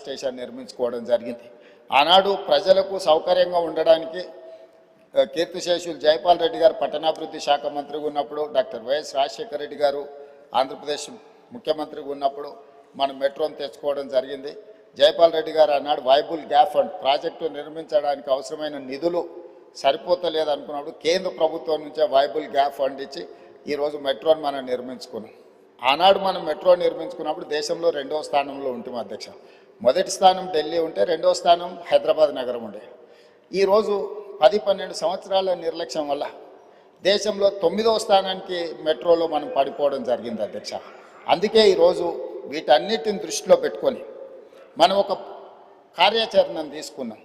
Station నిర్మించుకోవడం జరిగింది. ఆనాడు ప్రజలకు సౌకర్యంగా ఉండడానికి కీర్తిశేషులు జైపాల్ రెడ్డి గారు పట్టణాభివృద్ధి శాఖ మంత్రిగా ఉన్నప్పుడు, డాక్టర్ వైఎస్ రాజశేఖర రెడ్డి గారు ఆంధ్రప్రదేశ్ ముఖ్యమంత్రిగా ఉన్నప్పుడు మనం మెట్రోను తెచ్చుకోవడం జరిగింది. జైపాల్ రెడ్డి గారు ఆనాడు వైబుల్ గ్యాప్ ఫండ్ ప్రాజెక్టు నిర్మించడానికి అవసరమైన నిధులు సరిపోతలేదు అనుకున్నప్పుడు కేంద్ర ప్రభుత్వం నుంచే వైబుల్ గ్యాప్ ఫండ్ ఇచ్చి ఈరోజు మెట్రోను మనం నిర్మించుకున్నాం. ఆనాడు మనం మెట్రో నిర్మించుకున్నప్పుడు దేశంలో 2వ స్థానంలో ఉంటాం అధ్యక్ష. మొదటి స్థానం ఢిల్లీ ఉంటే 2వ స్థానం హైదరాబాద్ నగరం ఉండే. ఈరోజు 10-12 సంవత్సరాల నిర్లక్ష్యం వల్ల దేశంలో 9వ స్థానానికి మెట్రోలో మనం పడిపోవడం జరిగింది అధ్యక్ష. అందుకే ఈరోజు వీటన్నిటిని దృష్టిలో పెట్టుకొని మనం ఒక కార్యాచరణను తీసుకున్నాం,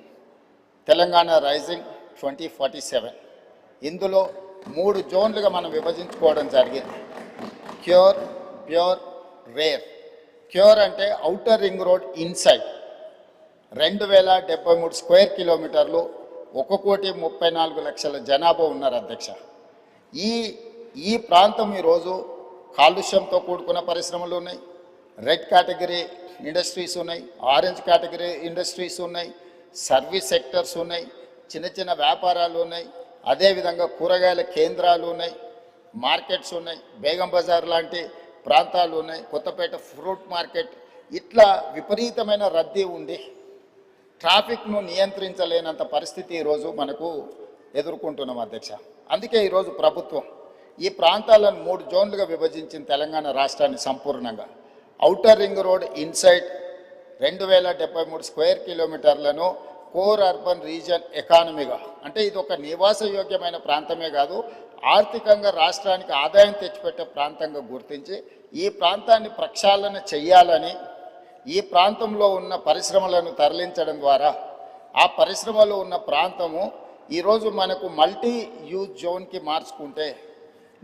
తెలంగాణ రైజింగ్ 2047. ఇందులో 3 జోన్లుగా మనం విభజించుకోవడం జరిగింది. Cure, pure, rare. క్యూర్ అంటే outer ring road inside 2073 square కిలోమీటర్లు, 1,34,00,000 జనాభా ఉన్నారు అధ్యక్ష. ఈ ప్రాంతం ఈరోజు కాలుష్యంతో కూడుకున్న పరిశ్రమలు ఉన్నాయి, రెడ్ కేటగిరీ ఇండస్ట్రీస్ ఉన్నాయి, ఆరెంజ్ కేటగిరీ ఇండస్ట్రీస్ ఉన్నాయి, సర్వీస్ సెక్టర్స్ ఉన్నాయి, చిన్న చిన్న వ్యాపారాలు ఉన్నాయి, అదేవిధంగా కూరగాయల కేంద్రాలు ఉన్నాయి, మార్కెట్స్ ఉన్నాయి, బేగం బజార్ లాంటి ప్రాంతాలు ఉన్నాయి, కొత్తపేట ఫ్రూట్ మార్కెట్. ఇట్లా విపరీతమైన రద్దీ ఉండి ట్రాఫిక్ను నియంత్రించలేనంత పరిస్థితి ఈరోజు మనకు ఎదుర్కొంటున్నాం అధ్యక్ష. అందుకే ఈరోజు ప్రభుత్వం ఈ ప్రాంతాలను 3 జోన్లుగా విభజించిన తెలంగాణ రాష్ట్రాన్ని సంపూర్ణంగా outer ring road inside 2073 square కిలోమీటర్లను కోర్ అర్బన్ రీజన్ ఎకానమీగా, అంటే ఇది ఒక నివాసయోగ్యమైన ప్రాంతమే కాదు, ఆర్థికంగా రాష్ట్రానికి ఆదాయం తెచ్చిపెట్టే ప్రాంతంగా గుర్తించి ఈ ప్రాంతాన్ని ప్రక్షాళన చెయ్యాలని, ఈ ప్రాంతంలో ఉన్న పరిశ్రమలను తరలించడం ద్వారా ఆ పరిశ్రమలో ఉన్న ప్రాంతము ఈరోజు మనకు మల్టీ యూజ్ జోన్కి మార్చుకుంటే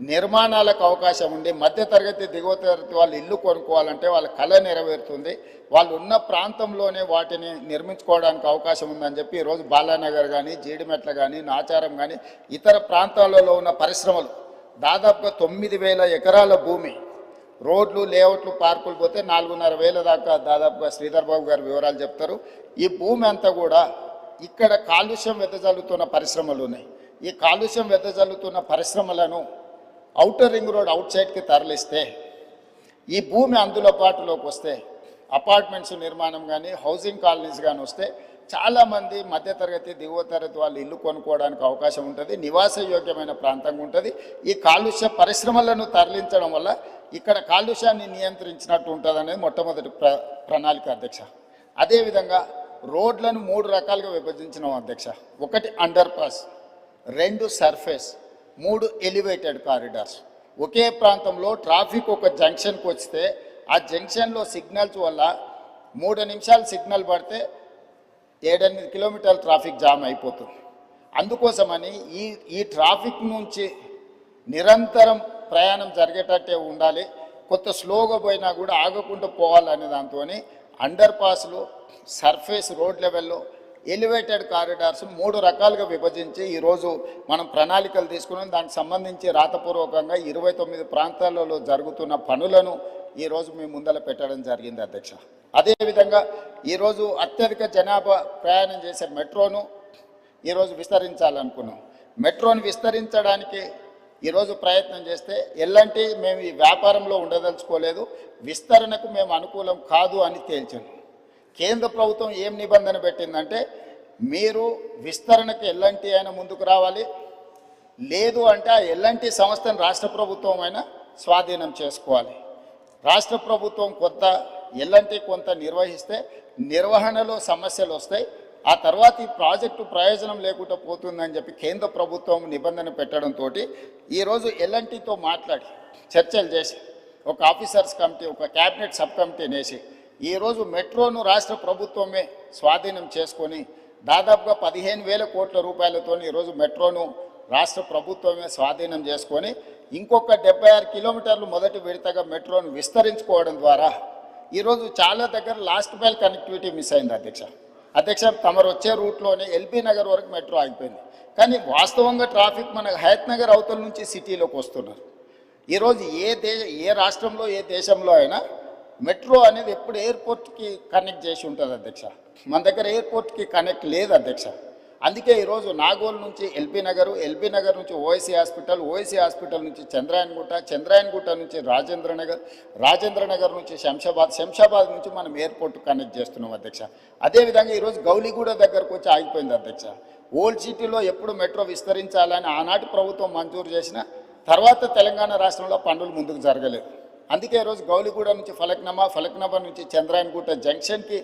నిర్మాణాలకు అవకాశం ఉండి మధ్యతరగతి దిగువ తరగతి వాళ్ళు ఇల్లు కొనుక్కోవాలంటే వాళ్ళ కళ నెరవేరుతుంది, వాళ్ళు ఉన్న ప్రాంతంలోనే వాటిని నిర్మించుకోవడానికి అవకాశం ఉందని చెప్పి ఈరోజు బాలానగర్ కానీ, జీడిమెట్ల కానీ, నాచారం కానీ ఇతర ప్రాంతాలలో ఉన్న పరిశ్రమలు దాదాపుగా 9,000 ఎకరాల భూమి, రోడ్లు, లేఅవుట్లు, పార్కులు పోతే 4,500 దాకా దాదాపుగా శ్రీధర్ బాబు గారు వివరాలు చెప్తారు. ఈ భూమి అంతా కూడా ఇక్కడ కాలుష్యం వెదజల్లుతున్న పరిశ్రమలు ఉన్నాయి. ఈ కాలుష్యం వెదజల్లుతున్న పరిశ్రమలను ఔటర్ రింగ్ రోడ్ అవుట్ సైడ్కి తరలిస్తే ఈ భూమి అందుబాటులోకి వస్తే అపార్ట్మెంట్స్ నిర్మాణం కానీ, హౌసింగ్ కాలనీస్ కానీ వస్తే చాలామంది మధ్యతరగతి దిగువ తరగతి వాళ్ళు ఇల్లు కొనుక్కోవడానికి అవకాశం ఉంటుంది, నివాసయోగ్యమైన ప్రాంతంగా ఉంటుంది. ఈ కాలుష్య పరిశ్రమలను తరలించడం వల్ల ఇక్కడ కాలుష్యాన్ని నియంత్రించినట్టు ఉంటుంది అనేది మొట్టమొదటి ప్రణాళిక అధ్యక్ష. అదేవిధంగా రోడ్లను 3 రకాలుగా విభజించినాం అధ్యక్ష. 1 underpass, 2 surface, 3 elevated corridors. ఒకే ప్రాంతంలో ట్రాఫిక్ ఒక జంక్షన్కి వస్తే ఆ జంక్షన్లో సిగ్నల్స్ వల్ల 3 నిమిషాలు సిగ్నల్ పడితే 7-8 కిలోమీటర్ల ట్రాఫిక్ జామ్ అయిపోతుంది. అందుకోసమని ఈ ట్రాఫిక్ నుంచి నిరంతరం ప్రయాణం జరిగేటట్టే ఉండాలి, కొత్త స్లోగా పోయినా కూడా ఆగకుండా పోవాలనే దాంతో అండర్ పాస్లు, సర్ఫేస్ రోడ్ లెవెల్లో, ఎలివేటెడ్ కారిడార్స్ 3 రకాలుగా విభజించి ఈరోజు మనం ప్రణాళికలు తీసుకున్నాం. దానికి సంబంధించి రాతపూర్వకంగా 29 ప్రాంతాలలో జరుగుతున్న పనులను ఈరోజు మీ ముందర పెట్టడం జరిగింది అధ్యక్ష. అదేవిధంగా ఈరోజు అత్యధిక జనాభా ప్రయాణం చేసే మెట్రోను ఈరోజు విస్తరించాలనుకున్నాం. మెట్రోను విస్తరించడానికి ఈరోజు ప్రయత్నం చేస్తే ఎల్లంటి మేము ఈ వ్యాపారంలో ఉండదలుచుకోలేదు, విస్తరణకు మేము అనుకూలం కాదు అని తేల్చాను. కేంద్ర ప్రభుత్వం ఏం నిబంధన పెట్టిందంటే మీరు విస్తరణకు ఎల్లంటి అయినా ముందుకు రావాలి, లేదు అంటే ఆ ఎల్లంటి సంస్థను రాష్ట్ర ప్రభుత్వం అయినా స్వాధీనం చేసుకోవాలి. రాష్ట్ర ప్రభుత్వం కొంత, ఎల్లంటి కొంత నిర్వహిస్తే నిర్వహణలో సమస్యలు వస్తాయి, ఆ తర్వాత ఈ ప్రాజెక్టు ప్రయోజనం లేకుండా పోతుందని చెప్పి కేంద్ర ప్రభుత్వం నిబంధన పెట్టడంతో ఈరోజు ఎల్ఎన్టీతో మాట్లాడి చర్చలు చేసి ఒక ఆఫీసర్స్ కమిటీ, ఒక క్యాబినెట్ సబ్ కమిటీని వేసి ఈరోజు మెట్రోను రాష్ట్ర ప్రభుత్వమే స్వాధీనం చేసుకొని దాదాపుగా 15,000 కోట్ల రూపాయలతో ఈరోజు మెట్రోను రాష్ట్ర ప్రభుత్వమే స్వాధీనం చేసుకొని ఇంకొక 76 కిలోమీటర్లు మొదటి విడతగా మెట్రోను విస్తరించుకోవడం ద్వారా ఈరోజు చాలా దగ్గర లాస్ట్ మైల్ కనెక్టివిటీ మిస్ అయింది అధ్యక్ష. తమరు వచ్చే రూట్లోనే ఎల్బీ నగర్ వరకు మెట్రో ఆగిపోయింది, కానీ వాస్తవంగా ట్రాఫిక్ మన హయత్ నగర్ అవతల నుంచి సిటీలోకి వస్తున్నారు. ఈరోజు ఏ రాష్ట్రంలో, ఏ దేశంలో అయినా మెట్రో అనేది ఎప్పుడు ఎయిర్పోర్ట్కి కనెక్ట్ చేసి ఉంటుంది అధ్యక్ష. మన దగ్గర ఎయిర్పోర్ట్కి కనెక్ట్ లేదు అధ్యక్ష. అందుకే ఈరోజు నాగోల్ నుంచి ఎల్బీ నగర్ నుంచి ఓఎస్సీ హాస్పిటల్ నుంచి చంద్రాయన్గుట్ట నుంచి రాజేంద్ర నగర్ నుంచి శంషాబాద్ నుంచి మనం ఎయిర్పోర్ట్ కనెక్ట్ చేస్తున్నాం అధ్యక్ష. అదేవిధంగా ఈరోజు గౌలిగూడ దగ్గరకు వచ్చి ఆగిపోయింది అధ్యక్ష. ఓల్డ్ సిటీలో ఎప్పుడు మెట్రో విస్తరించాలని ఆనాటి ప్రభుత్వం మంజూరు చేసిన తర్వాత తెలంగాణ రాష్ట్రంలో పనులు ముందుకు జరగలేదు. అందుకే ఈరోజు గౌలిగూడ నుంచి ఫలక్నామా నుంచి చంద్రాయన్గుట్ట జంక్షన్కి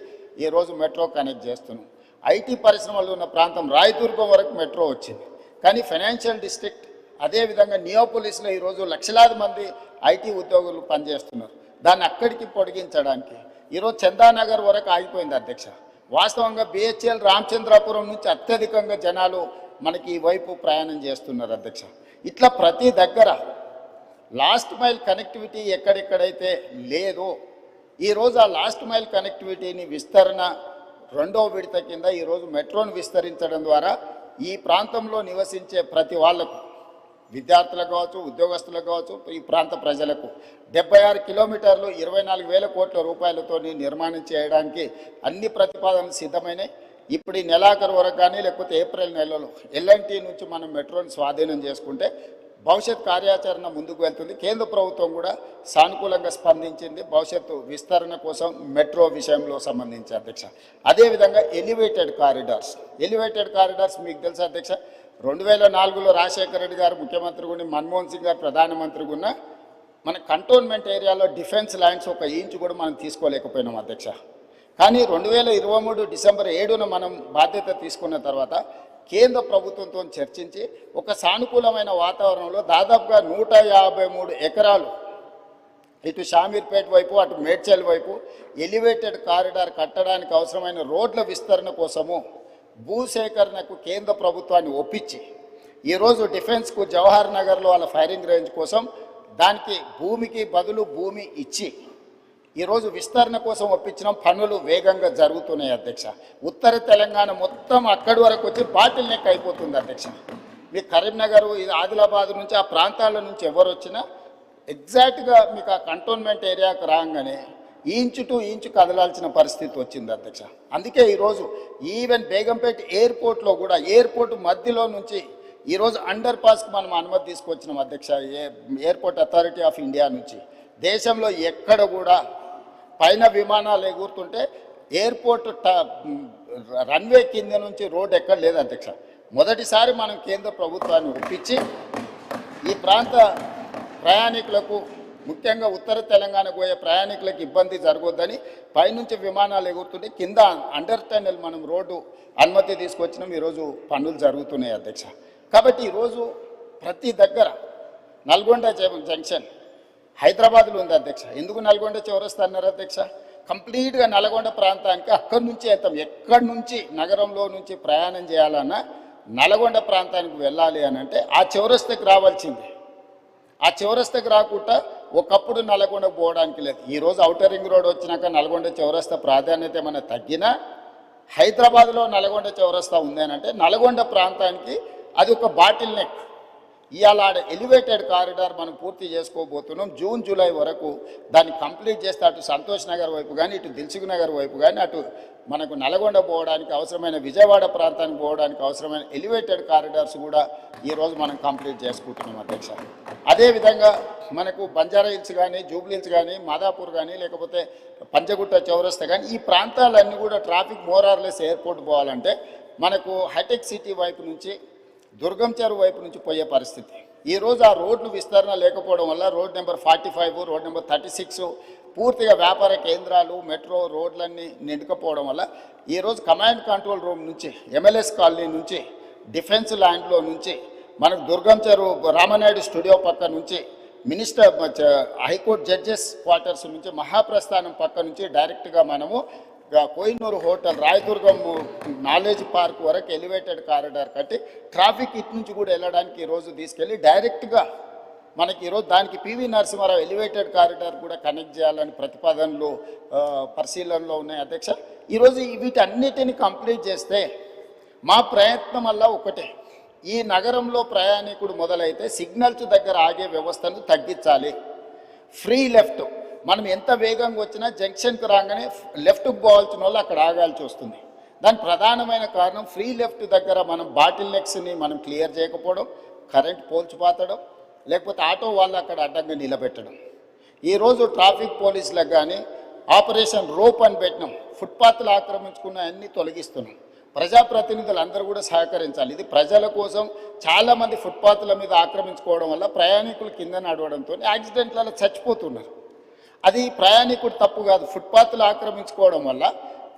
ఈరోజు మెట్రో కనెక్ట్ చేస్తున్నాం. ఐటీ పరిశ్రమలు ఉన్న ప్రాంతం రాయదుర్గం వరకు మెట్రో వచ్చింది. కానీ ఫైనాన్షియల్ డిస్ట్రిక్ట్ అదేవిధంగా నియోపోలిస్లో ఈరోజు లక్షలాది మంది ఐటీ ఉద్యోగులు పనిచేస్తున్నారు. దాన్ని అక్కడికి పొడిగించడానికి ఈరోజు చందానగర్ వరకు ఆగిపోయింది అధ్యక్ష. వాస్తవంగా బిహెచ్ఎల్ రామచంద్రాపురం నుంచి అత్యధికంగా జనాలు మనకి ఈ వైపు ప్రయాణం చేస్తున్నారు అధ్యక్ష. ఇట్లా ప్రతి దగ్గర లాస్ట్ మైల్ కనెక్టివిటీ ఎక్కడెక్కడైతే లేదో ఈరోజు ఆ లాస్ట్ మైల్ కనెక్టివిటీని విస్తరణ రెండో విడత కింద ఈరోజు మెట్రోను విస్తరించడం ద్వారా ఈ ప్రాంతంలో నివసించే ప్రతి వాళ్లకు, విద్యార్థులకు కావచ్చు, ఉద్యోగస్తులకు కావచ్చు, ఈ ప్రాంత ప్రజలకు 76 కిలోమీటర్లు 24,000 కోట్ల రూపాయలతో నిర్మాణం చేయడానికి అన్ని ప్రతిపాదనలు సిద్ధమైనాయి. ఇప్పుడు ఈ నెలాఖరు వరకు కానీ లేకపోతే ఏప్రిల్ నెలలో ఎల్ఎన్టీ నుంచి మనం మెట్రోని స్వాధీనం చేసుకుంటే భవిష్యత్ కార్యాచరణ ముందుకు వెళ్తుంది. కేంద్ర ప్రభుత్వం కూడా సానుకూలంగా స్పందించింది భవిష్యత్తు విస్తరణ కోసం మెట్రో విషయంలో సంబంధించి అధ్యక్ష. అదేవిధంగా ఎలివేటెడ్ కారిడార్స్ మీకు తెలుసు అధ్యక్ష. 2004లో రాజశేఖర రెడ్డి గారు ముఖ్యమంత్రిగా ఉండి మన్మోహన్ సింగ్ గారు ప్రధానమంత్రిగా ఉన్న మన కంటోన్మెంట్ ఏరియాలో డిఫెన్స్ ల్యాండ్స్ 1 ఇంచు కూడా మనం తీసుకోలేకపోయినాం అధ్యక్ష. కానీ 2023 డిసెంబర్ 7న మనం బాధ్యత తీసుకున్న తర్వాత కేంద్ర ప్రభుత్వంతో చర్చించి ఒక సానుకూలమైన వాతావరణంలో దాదాపుగా 153 ఎకరాలు ఇటు షామీర్పేట వైపు అటు మేడ్చల్ వైపు ఎలివేటెడ్ కారిడార్ కట్టడానికి అవసరమైన రోడ్ల విస్తరణ కోసము భూసేకరణకు కేంద్ర ప్రభుత్వాన్ని ఒప్పించి ఈరోజు డిఫెన్స్కు జవహర్ నగర్లో వాళ్ళ ఫైరింగ్ రేంజ్ కోసం దానికి భూమికి బదులు భూమి ఇచ్చి ఈరోజు విస్తరణ కోసం ఒప్పించిన పనులు వేగంగా జరుగుతున్నాయి అధ్యక్ష. ఉత్తర తెలంగాణ మొత్తం అక్కడి వరకు వచ్చి బాటిల్ నెక్ అయిపోతుంది అధ్యక్ష. మీ కరీంనగర్ ఆదిలాబాద్ నుంచి ఆ ప్రాంతాల నుంచి ఎవరు వచ్చినా ఎగ్జాక్ట్గా మీకు ఆ కంటోన్మెంట్ ఏరియాకు రాగానే ఇంచు టు ఇంచు కదలాల్సిన పరిస్థితి వచ్చింది అధ్యక్ష. అందుకే ఈరోజు ఈవెన్ బేగంపేట ఎయిర్పోర్ట్లో కూడా ఎయిర్పోర్ట్ మధ్యలో నుంచి ఈరోజు అండర్ పాస్కి మనం అనుమతి తీసుకొచ్చినాం అధ్యక్ష. ఎయిర్పోర్ట్ అథారిటీ ఆఫ్ ఇండియా నుంచి దేశంలో ఎక్కడ కూడా పైన విమానాలు ఎగురుతుంటే ఎయిర్పోర్ట్ రన్వే కింద నుంచి రోడ్ ఎక్కడ లేదు అధ్యక్ష. మొదటిసారి మనం కేంద్ర ప్రభుత్వాన్ని ఒప్పించి ఈ ప్రాంత ప్రయాణికులకు ముఖ్యంగా ఉత్తర తెలంగాణకు పోయే ప్రయాణికులకు ఇబ్బంది జరగొద్దని పైనుంచి విమానాలు ఎగురుతుంటే కింద అండర్ టన్నెల్ మనం రోడ్డు అనుమతి తీసుకొచ్చినాం. ఈరోజు పనులు జరుగుతున్నాయి అధ్యక్ష. కాబట్టి ఈరోజు ప్రతి దగ్గర నల్గొండ జంక్షన్ హైదరాబాద్లో ఉంది అధ్యక్ష. ఎందుకు నల్గొండ చౌరస్తా అన్నారు అధ్యక్ష? కంప్లీట్గా నల్గొండ ప్రాంతానికి అక్కడి నుంచి వెళ్తాం. ఎక్కడి నుంచి నగరంలో నుంచి ప్రయాణం చేయాలన్నా నల్గొండ ప్రాంతానికి వెళ్ళాలి అని అంటే ఆ చౌరస్తాకి రావాల్సిందే. ఆ చౌరస్తాకి రాకుండా ఒకప్పుడు నల్గొండకు పోవడానికి లేదు. ఈరోజు ఔటర్ రింగ్ రోడ్ వచ్చినాక నల్గొండ చౌరస్తా ప్రాధాన్యత ఏమైనా తగ్గినా హైదరాబాద్లో నల్గొండ చౌరస్తా ఉంది అని అంటే నల్గొండ ప్రాంతానికి అది ఒక బాటిల్ నెక్. ఇవాళ ఎలివేటెడ్ కారిడార్ మనం పూర్తి చేసుకోబోతున్నాం. జూన్ జూలై వరకు దాన్ని కంప్లీట్ చేస్తే అటు సంతోష్ నగర్ వైపు కానీ ఇటు దిల్సుఖ్ నగర్ వైపు కానీ అటు మనకు నల్గొండ పోవడానికి అవసరమైన విజయవాడ ప్రాంతానికి పోవడానికి అవసరమైన ఎలివేటెడ్ కారిడార్స్ కూడా ఈరోజు మనం కంప్లీట్ చేసుకుంటున్నాం అధ్యక్ష. అదేవిధంగా మనకు బంజారా హిల్స్ కానీ జూబ్లీ హిల్స్ కానీ మాదాపూర్ కానీ లేకపోతే పంజగుట్ట చౌరస్తా కానీ ఈ ప్రాంతాలన్నీ కూడా ట్రాఫిక్ మోరార్లెస్ ఎయిర్పోర్ట్ పోవాలంటే మనకు హైటెక్ సిటీ వైపు నుంచి దుర్గం చెరువు వైపు నుంచి పోయే పరిస్థితి. ఈరోజు ఆ రోడ్లు విస్తరణ లేకపోవడం వల్ల రోడ్ నెంబర్ 45 రోడ్ నెంబర్ 36 పూర్తిగా వ్యాపార కేంద్రాలు మెట్రో రోడ్లన్నీ నిండుకపోవడం వల్ల ఈరోజు కమాండ్ కంట్రోల్ రూమ్ నుంచి MLS కాలనీ నుంచి డిఫెన్స్ ల్యాండ్లో నుంచి మనకు దుర్గం చెరువు రామనాయుడు స్టూడియో పక్క నుంచి మినిస్టర్ హైకోర్టు జడ్జెస్ క్వార్టర్స్ నుంచి మహాప్రస్థానం పక్క నుంచి డైరెక్ట్గా మనము Kohinoor hotel Rayadurgam knowledge park వరకు ఎలివేటెడ్ కారిడార్ కట్టి ట్రాఫిక్ ఇటు నుంచి కూడా వెళ్ళడానికి ఈరోజు తీసుకెళ్ళి డైరెక్ట్గా మనకి ఈరోజు దానికి పివి నరసింహారావు ఎలివేటెడ్ కారిడార్ కూడా కనెక్ట్ చేయాలని ప్రతిపాదనలు పరిశీలనలో ఉన్నాయి అధ్యక్ష. ఈరోజు వీటన్నిటిని కంప్లీట్ చేస్తే మా ప్రయత్నం వల్ల ఒకటే, ఈ నగరంలో ప్రయాణికుడు మొదలైతే సిగ్నల్స్ దగ్గర ఆగే వ్యవస్థను తగ్గించాలి. ఫ్రీ లెఫ్ట్ మనం ఎంత వేగంగా వచ్చినా జంక్షన్కి రాగానే లెఫ్ట్కి పోవాల్సిన వాళ్ళు అక్కడ ఆగాల్సి వస్తుంది. దాని ప్రధానమైన కారణం ఫ్రీ లెఫ్ట్ దగ్గర మనం బాటిల్ నెక్స్ని మనం క్లియర్ చేయకపోవడం, కరెంట్ పోల్చి పాతడం, లేకపోతే ఆటో వాళ్ళు అక్కడ అడ్డంగా నిలబెట్టడం. ఈరోజు ట్రాఫిక్ పోలీసులకు కానీ ఆపరేషన్ రోప్ అని పెట్టినాం, ఫుట్పాత్లు ఆక్రమించుకున్న అన్నీ తొలగిస్తున్నాం. ప్రజాప్రతినిధులు అందరూ కూడా సహకరించాలి. ఇది ప్రజల కోసం. చాలామంది ఫుట్పాత్ల మీద ఆక్రమించుకోవడం వల్ల ప్రయాణికులు కింద నడవడంతో యాక్సిడెంట్లలో చచ్చిపోతున్నారు. అది ప్రయాణికుడు తప్పు కాదు. ఫుట్పాత్లు ఆక్రమించుకోవడం వల్ల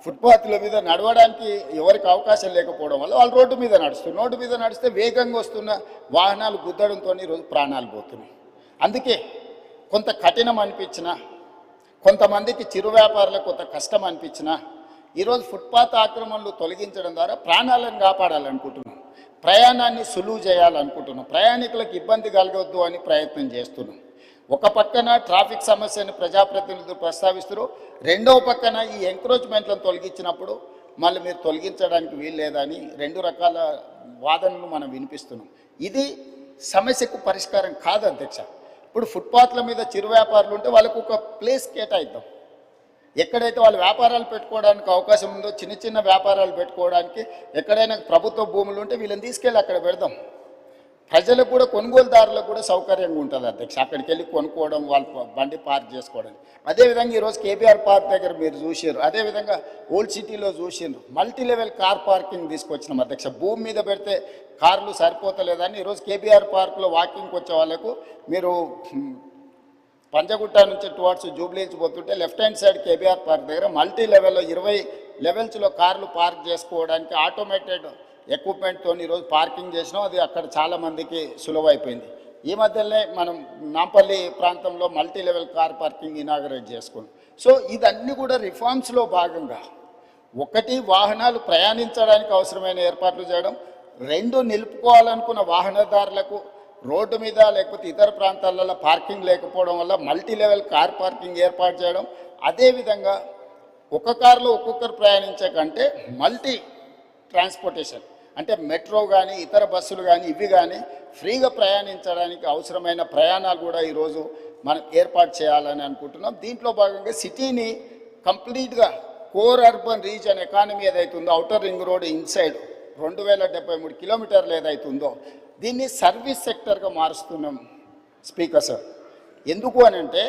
ఫుట్పాత్ల మీద నడవడానికి ఎవరికి అవకాశం లేకపోవడం వల్ల వాళ్ళు రోడ్డు మీద నడుస్తున్నారు. రోడ్డు మీద నడిస్తే వేగంగా వస్తున్న వాహనాలు గుద్దడంతో ఈరోజు ప్రాణాలు పోతున్నాయి. అందుకే కొంత కఠినం అనిపించినా, కొంతమందికి చిరు వ్యాపారులకు కొంత కష్టం అనిపించినా ఈరోజు ఫుట్పాత్ ఆక్రమణలు తొలగించడం ద్వారా ప్రాణాలను కాపాడాలనుకుంటున్నాం, ప్రయాణాన్ని సులువు చేయాలనుకుంటున్నాం, ప్రయాణికులకు ఇబ్బంది కలగవద్దు అని ప్రయత్నం చేస్తున్నాం. ఒక పక్కన ట్రాఫిక్ సమస్యను ప్రజాప్రతినిధులు ప్రస్తావిస్తారు, రెండవ పక్కన ఈ ఎంక్రోచ్మెంట్లను తొలగించినప్పుడు మళ్ళీ మీరు తొలగించడానికి వీల్లేదని రెండు రకాల వాదనలు మనం వినిపిస్తున్నాం. ఇది సమస్యకు పరిష్కారం కాదు అధ్యక్ష. ఇప్పుడు ఫుట్పాత్ల మీద చిరు వ్యాపారులు ఉంటే వాళ్ళకు ఒక ప్లేస్ కేటాయిద్దాం. ఎక్కడైతే వాళ్ళు వ్యాపారాలు పెట్టుకోవడానికి అవకాశం ఉందో, చిన్న చిన్న వ్యాపారాలు పెట్టుకోవడానికి ఎక్కడైనా ప్రభుత్వ భూములు ఉంటే వీళ్ళని తీసుకెళ్ళి అక్కడ పెడదాం. ప్రజలకు కూడా, కొనుగోలుదారులకు కూడా సౌకర్యంగా ఉంటుంది అధ్యక్ష. అక్కడికి వెళ్ళి కొనుక్కోవడం, వాళ్ళ బండి పార్క్ చేసుకోవడం. అదేవిధంగా ఈరోజు కేబీఆర్ పార్క్ దగ్గర మీరు చూసారు, అదేవిధంగా ఓల్డ్ సిటీలో చూసారు, మల్టీ లెవెల్ కార్ పార్కింగ్ తీసుకొచ్చినాం అధ్యక్ష. భూమి మీద పెడితే కార్లు సరిపోతలేదని ఈరోజు కేబీఆర్ పార్క్లో వాకింగ్కి వచ్చే వాళ్ళకు మీరు పంజగుట్ట నుంచి టువర్డ్స్ జూబ్లీహిల్స్ పోతుంటే left hand side KBR park దగ్గర మల్టీ లెవెల్లో 20 లెవెల్స్లో కార్లు పార్క్ చేసుకోవడానికి ఆటోమేటెడ్ ఎక్విప్మెంట్తో ఈరోజు పార్కింగ్ చేసినాం. అది అక్కడ చాలామందికి సులువైపోయింది. ఈ మధ్యలోనే మనం నాంపల్లి ప్రాంతంలో multi level car parking inaugurate చేసుకున్నాం. సో ఇదన్నీ కూడా రిఫార్మ్స్లో భాగంగా, ఒకటి వాహనాలు ప్రయాణించడానికి అవసరమైన ఏర్పాట్లు చేయడం, రెండు నిలుపుకోవాలనుకున్న వాహనదారులకు రోడ్డు మీద లేకపోతే ఇతర ప్రాంతాలలో పార్కింగ్ లేకపోవడం వల్ల మల్టీ లెవెల్ కార్ పార్కింగ్ ఏర్పాటు చేయడం, అదేవిధంగా ఒక కారులో ఒక్కొక్కరు ప్రయాణించే కంటే మల్టీ ట్రాన్స్పోర్టేషన్ అంటే మెట్రో కానీ ఇతర బస్సులు కానీ ఇవి కానీ ఫ్రీగా ప్రయాణించడానికి అవసరమైన ప్రయాణాలు కూడా ఈరోజు మనం ఏర్పాటు చేయాలని అనుకుంటున్నాం. దీంట్లో భాగంగా సిటీని కంప్లీట్గా కోర్ అర్బన్ రీజన్ ఎకానమీ ఏదైతుందో, ఔటర్ రింగ్ రోడ్ ఇన్సైడ్ 2073 కిలోమీటర్లు ఏదైతుందో దీన్ని సర్వీస్ సెక్టర్గా మారుస్తున్నాం స్పీకర్ సార్. ఎందుకు అని అంటే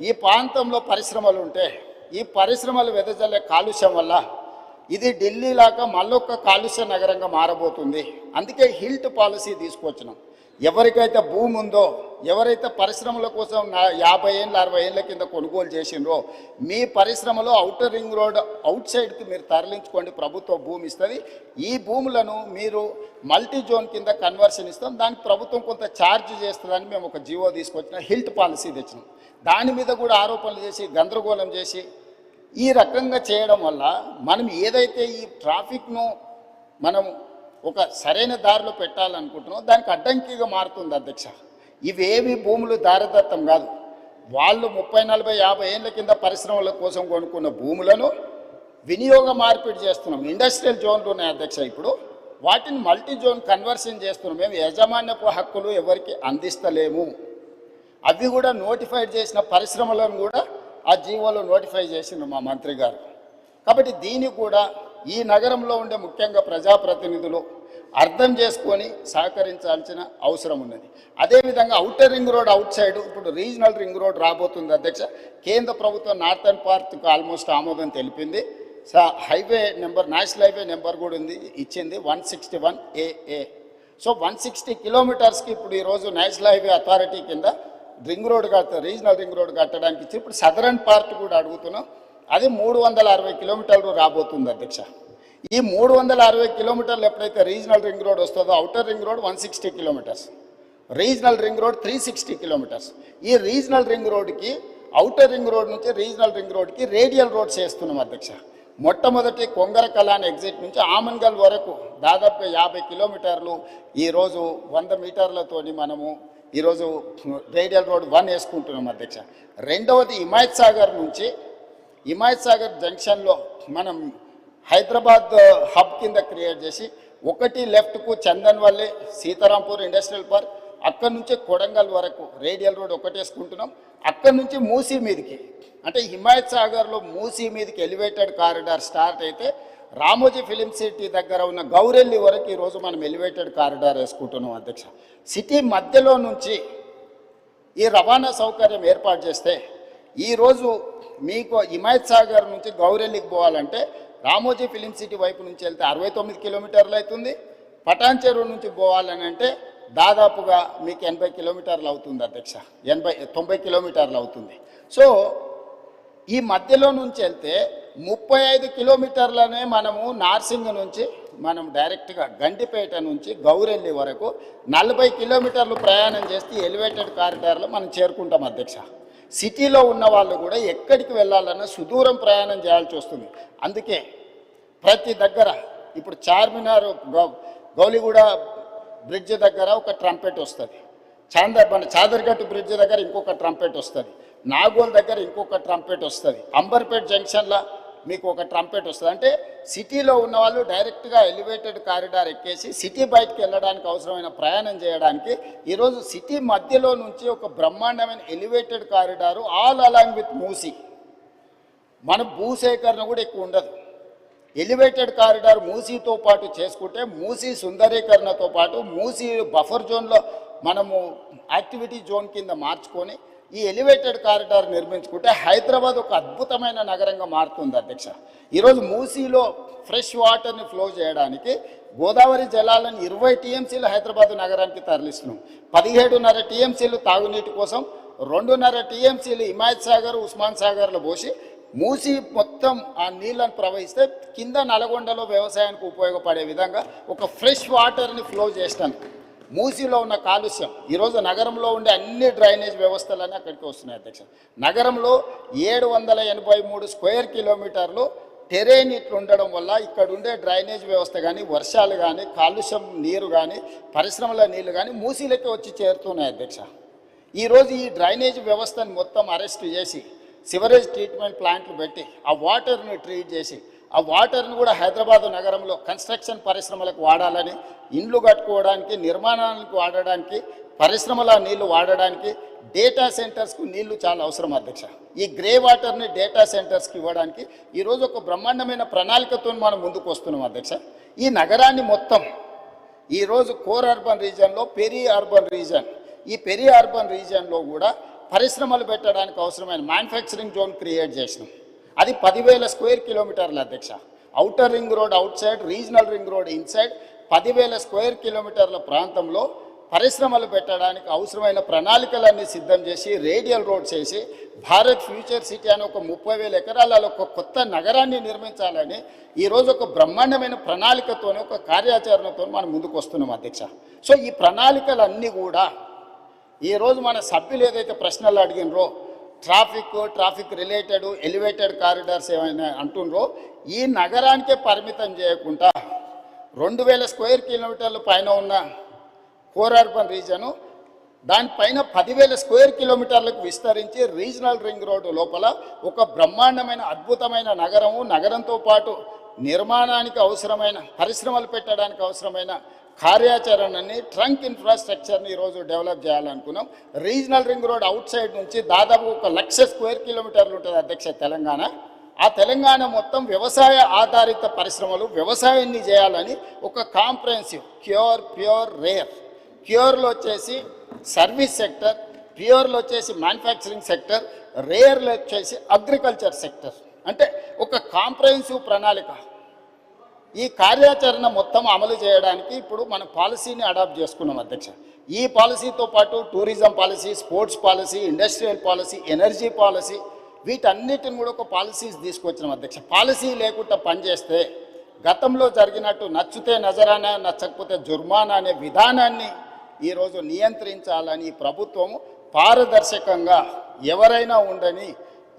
ఈ ప్రాంతంలో పరిశ్రమలు ఉంటే ఈ పరిశ్రమలు వెదజల్లే కాలుష్యం వల్ల ఇది ఢిల్లీ లాగా మళ్ళొక్క కాలుష్య నగరంగా మారబోతుంది. అందుకే హిల్ట్ పాలసీ తీసుకొచ్చినాం. ఎవరికైతే భూమి ఉందో, ఎవరైతే పరిశ్రమల కోసం 50 ఏళ్ళు 60 ఏళ్ళ కింద కొనుగోలు చేసిండ్రో, మీ పరిశ్రమలో ఔటర్ రింగ్ రోడ్ అవుట్ సైడ్కి మీరు తరలించుకోండి, ప్రభుత్వ భూమి ఇస్తుంది. ఈ భూములను మీరు మల్టీ జోన్ కింద కన్వర్షన్ ఇస్తాం, దానికి ప్రభుత్వం కొంత ఛార్జ్ చేస్తుందని మేము ఒక జీవో తీసుకొచ్చిన హిల్ట్ పాలసీ తెచ్చినాం. దాని మీద కూడా ఆరోపణలు చేసి గందరగోళం చేసి ఈ రకంగా చేయడం వల్ల మనం ఏదైతే ఈ ట్రాఫిక్ను మనం ఒక సరైన దారిలో పెట్టాలనుకుంటున్నాం దానికి అడ్డంకిగా మారుతుంది అధ్యక్ష. ఇవేవి భూములు దారదత్తం కాదు. వాళ్ళు 30, 40, 50 ఏళ్ళ కింద పరిశ్రమల కోసం కొనుక్కున్న భూములను వినియోగ మార్పిడి చేస్తున్నాం. ఇండస్ట్రియల్ జోన్లు ఉన్నాయి అధ్యక్ష, ఇప్పుడు వాటిని మల్టీ జోన్ కన్వర్షన్ చేస్తున్నాం. మేము యాజమాన్యపు హక్కులు ఎవరికి అందిస్తలేము. అవి కూడా నోటిఫైడ్ చేసిన పరిశ్రమలను కూడా ఆ జీవోలో నోటిఫై చేసిండ్రు మా మంత్రి గారు. కాబట్టి దీన్ని కూడా ఈ నగరంలో ఉండే ముఖ్యంగా ప్రజాప్రతినిధులు అర్థం చేసుకొని సహకరించాల్సిన అవసరం ఉన్నది. అదేవిధంగా outer ring road out side ఇప్పుడు రీజనల్ రింగ్ రోడ్ రాబోతుంది అధ్యక్ష. కేంద్ర ప్రభుత్వం నార్థన్ పార్ట్కి ఆల్మోస్ట్ ఆమోదం తెలిపింది. Highway number, national highway number కూడా ఉంది, ఇచ్చింది 161 AA. సో 160 కిలోమీటర్స్కి ఇప్పుడు ఈరోజు నేషనల్ హైవే అథారిటీ కింద ring road regional ring road కట్టడానికి ఇచ్చి ఇప్పుడు సదరన్ పార్ట్ కూడా అడుగుతున్నాం. అది 360 కిలోమీటర్లు రాబోతుంది అధ్యక్ష. ఈ 360 కిలోమీటర్లు ఎప్పుడైతే రీజనల్ రింగ్ రోడ్ వస్తుందో, outer ring road 160 kilometres, regional ring road 360 kilometres. ఈ రీజనల్ రింగ్ రోడ్కి ఔటర్ రింగ్ రోడ్ నుంచి రీజనల్ రింగ్ రోడ్కి రేడియల్ రోడ్స్ వేస్తున్నాం అధ్యక్ష. మొట్టమొదటి కొంగర కలాన్ ఎగ్జిట్ నుంచి ఆమన్గల్ వరకు దాదాపుగా 50 కిలోమీటర్లు ఈరోజు 100 మీటర్లతోని మనము ఈరోజు రేడియల్ రోడ్ 1 వేసుకుంటున్నాం అధ్యక్ష. రెండవది హిమాయత్ సాగర్ నుంచి హిమాయత్ సాగర్ జంక్షన్లో మనం హైదరాబాద్ హబ్ కింద క్రియేట్ చేసి ఒకటి లెఫ్ట్కు చందన్వల్లి సీతారాంపూర్ ఇండస్ట్రియల్ పార్క్, అక్కడి నుంచే కొడంగల్ వరకు రేడియల్ రోడ్ ఒకటి వేసుకుంటున్నాం. అక్కడి నుంచి మూసీ మీదకి అంటే హిమాయత్ సాగర్లో మూసీ మీదకి ఎలివేటెడ్ కారిడార్ స్టార్ట్ అయితే రామోజీ ఫిలిం సిటీ దగ్గర ఉన్న గౌరెల్లి వరకు ఈరోజు మనం ఎలివేటెడ్ కారిడార్ వేసుకుంటున్నాం అధ్యక్ష. సిటీ మధ్యలో నుంచి ఈ రవాణా సౌకర్యం ఏర్పాటు చేస్తే ఈరోజు మీకు హిమాయత్ సాగర్ నుంచి గౌరెల్లికి పోవాలంటే రామోజీ ఫిలిం సిటీ వైపు నుంచి వెళ్తే 69 కిలోమీటర్లు అవుతుంది. పటాన్ చెరువు నుంచి పోవాలని అంటే దాదాపుగా మీకు 80 కిలోమీటర్లు అవుతుంది అధ్యక్ష, 90 కిలోమీటర్లు అవుతుంది. సో ఈ మధ్యలో నుంచి వెళ్తే 35 కిలోమీటర్లనే మనము నార్సింగ్ నుంచి మనం డైరెక్ట్గా గండిపేట నుంచి గౌరెల్లి వరకు 40 కిలోమీటర్లు ప్రయాణం చేస్తే ఎలివేటెడ్ కారిడార్లో మనం చేరుకుంటాం అధ్యక్ష. సిటీలో ఉన్న వాళ్ళు కూడా ఎక్కడికి వెళ్ళాలన్నా సుదూరం ప్రయాణం చేయాల్సి వస్తుంది. అందుకే ప్రతి దగ్గర ఇప్పుడు చార్మినార్ గౌలిగూడ బ్రిడ్జ్ దగ్గర ఒక ట్రంపెట్ వస్తుంది, చాదర్ఘట్ బ్రిడ్జ్ దగ్గర ఇంకొక ట్రంపెట్ వస్తుంది, నాగోల్ దగ్గర ఇంకొక ట్రంపెట్ వస్తుంది, అంబర్పేట్ జంక్షన్లో మీకు ఒక ట్రంపెట్ వస్తుంది. అంటే సిటీలో ఉన్న వాళ్ళు డైరెక్ట్గా ఎలివేటెడ్ కారిడార్ ఎక్కేసి సిటీ బయటకు వెళ్ళడానికి అవసరమైన ప్రయాణం చేయడానికి ఈరోజు సిటీ మధ్యలో నుంచి ఒక బ్రహ్మాండమైన elevated corridor all along with Musi. మన భూసేకరణ కూడా ఎక్కువ ఉండదు. ఎలివేటెడ్ కారిడార్ మూసీతో పాటు చేసుకుంటే మూసీ సుందరీకరణతో పాటు మూసీ బఫర్ జోన్లో మనము యాక్టివిటీ జోన్ కింద మార్చుకొని ఈ ఎలివేటెడ్ కారిడార్ నిర్మించుకుంటే హైదరాబాద్ ఒక అద్భుతమైన నగరంగా మారుతుంది అధ్యక్ష. ఈరోజు మూసీలో ఫ్రెష్ వాటర్ని ఫ్లో చేయడానికి గోదావరి జలాలను 20 టీఎంసీలు హైదరాబాద్ నగరానికి తరలిస్తున్నాం. 17.5 టీఎంసీలు తాగునీటి కోసం, 2.5 టీఎంసీలు హిమాయత్ సాగర్ ఉస్మాన్ సాగర్లో పోసి మూసి మొత్తం ఆ నీళ్ళను ప్రవహిస్తే కింద నల్గొండలో వ్యవసాయానికి ఉపయోగపడే విధంగా ఒక ఫ్రెష్ వాటర్ని ఫ్లో చేస్తాను. మూసీలో ఉన్న కాలుష్యం ఈరోజు నగరంలో ఉండే అన్ని డ్రైనేజ్ వ్యవస్థలన్నీ అక్కడికి వస్తున్నాయి అధ్యక్ష. నగరంలో 783 స్క్వేర్ కిలోమీటర్లు టెరేన్ ఇట్లు ఉండడం వల్ల ఇక్కడ ఉండే డ్రైనేజ్ వ్యవస్థ కానీ, వర్షాలు కానీ, కాలుష్యం నీరు కానీ, పరిశ్రమల నీళ్లు కానీ మూసీలకే వచ్చి చేరుతున్నాయి అధ్యక్ష. ఈరోజు ఈ డ్రైనేజ్ వ్యవస్థను మొత్తం అరెస్ట్ చేసి సివరేజ్ ట్రీట్మెంట్ ప్లాంట్లు పెట్టి ఆ వాటర్ని ట్రీట్ చేసి ఆ వాటర్ని కూడా హైదరాబాద్ నగరంలో కన్స్ట్రక్షన్ పరిశ్రమలకు వాడాలని, ఇండ్లు కట్టుకోవడానికి, నిర్మాణాలకు వాడడానికి, పరిశ్రమల నీళ్లు వాడడానికి, డేటా సెంటర్స్కు నీళ్లు చాలా అవసరం అధ్యక్ష. ఈ గ్రే వాటర్ని డేటా సెంటర్స్కి ఇవ్వడానికి ఈరోజు ఒక బ్రహ్మాండమైన ప్రణాళికతో మనం ముందుకు వస్తున్నాం అధ్యక్ష. ఈ నగరాన్ని మొత్తం ఈరోజు కోర్ అర్బన్ రీజియన్లో పెరి అర్బన్ రీజియన్, ఈ పెరి అర్బన్ రీజియన్లో కూడా పరిశ్రమలు పెట్టడానికి అవసరమైన మ్యానుఫ్యాక్చరింగ్ జోన్ క్రియేట్ చేసినాం. అది 10,000 స్క్వేర్ కిలోమీటర్లు అధ్యక్ష. Outer ring road out side, regional ring road inside 10,000 square కిలోమీటర్ల ప్రాంతంలో పరిశ్రమలు పెట్టడానికి అవసరమైన ప్రణాళికలన్నీ సిద్ధం చేసి రేడియల్ రోడ్స్ వేసి భారత్ ఫ్యూచర్ సిటీ అని ఒక 30,000 ఎకరాలలో ఒక కొత్త నగరాన్ని నిర్మించాలని ఈరోజు ఒక బ్రహ్మాండమైన ప్రణాళికతోనే ఒక కార్యాచరణతో మనం ముందుకు వస్తున్నాం అధ్యక్ష. సో ఈ ప్రణాళికలన్నీ కూడా ఈరోజు మన సభ్యులు ఏదైతే ప్రశ్నలు అడిగినరో ట్రాఫిక్ రిలేటెడ్ ఎలివేటెడ్ కారిడార్స్ ఏమైనా అంటుండ్రో ఈ నగరానికే పరిమితం చేయకుండా 2,000 స్క్వేర్ కిలోమీటర్ల పైన ఉన్న కోర్ అర్బన్ రీజను దానిపైన 10,000 స్క్వేర్ కిలోమీటర్లకు విస్తరించి రీజనల్ రింగ్ రోడ్డు లోపల ఒక బ్రహ్మాండమైన అద్భుతమైన నగరంతో పాటు నిర్మాణానికి అవసరమైన పరిశ్రమలు పెట్టడానికి అవసరమైన కార్యాచరణని ట్రంక్ ఇన్ఫ్రాస్ట్రక్చర్ని ఈరోజు డెవలప్ చేయాలనుకున్నాం. Regional ring road outside నుంచి దాదాపు 1,00,000 స్క్వేర్ కిలోమీటర్లు ఉంటుంది అధ్యక్ష తెలంగాణ. ఆ తెలంగాణ మొత్తం వ్యవసాయ ఆధారిత పరిశ్రమలు వ్యవసాయాన్ని చేయాలని ఒక కాంప్రహెన్సివ్ ప్యూర్ రేర్, ప్యూర్లో వచ్చేసి సర్వీస్ సెక్టర్, ప్యూర్లో వచ్చేసి మ్యానుఫ్యాక్చరింగ్ సెక్టర్, రేర్లో వచ్చేసి అగ్రికల్చర్ సెక్టర్, అంటే ఒక కాంప్రహెన్సివ్ ప్రణాళిక. ఈ కార్యాచరణ మొత్తం అమలు చేయడానికి ఇప్పుడు మన పాలసీని అడాప్ట్ చేసుకున్నాం అధ్యక్ష. ఈ పాలసీతో పాటు tourism policy, sports policy, industrial policy, energy policy, వీటన్నిటిని కూడా ఒక పాలసీస్ తీసుకొచ్చినాం అధ్యక్ష. పాలసీ లేకుండా పనిచేస్తే గతంలో జరిగినట్టు నచ్చితే నజరానా నచ్చకపోతే జుర్మానా అనే విధానాన్ని ఈరోజు నియంత్రించాలని ప్రభుత్వము పారదర్శకంగా ఎవరైనా ఉండని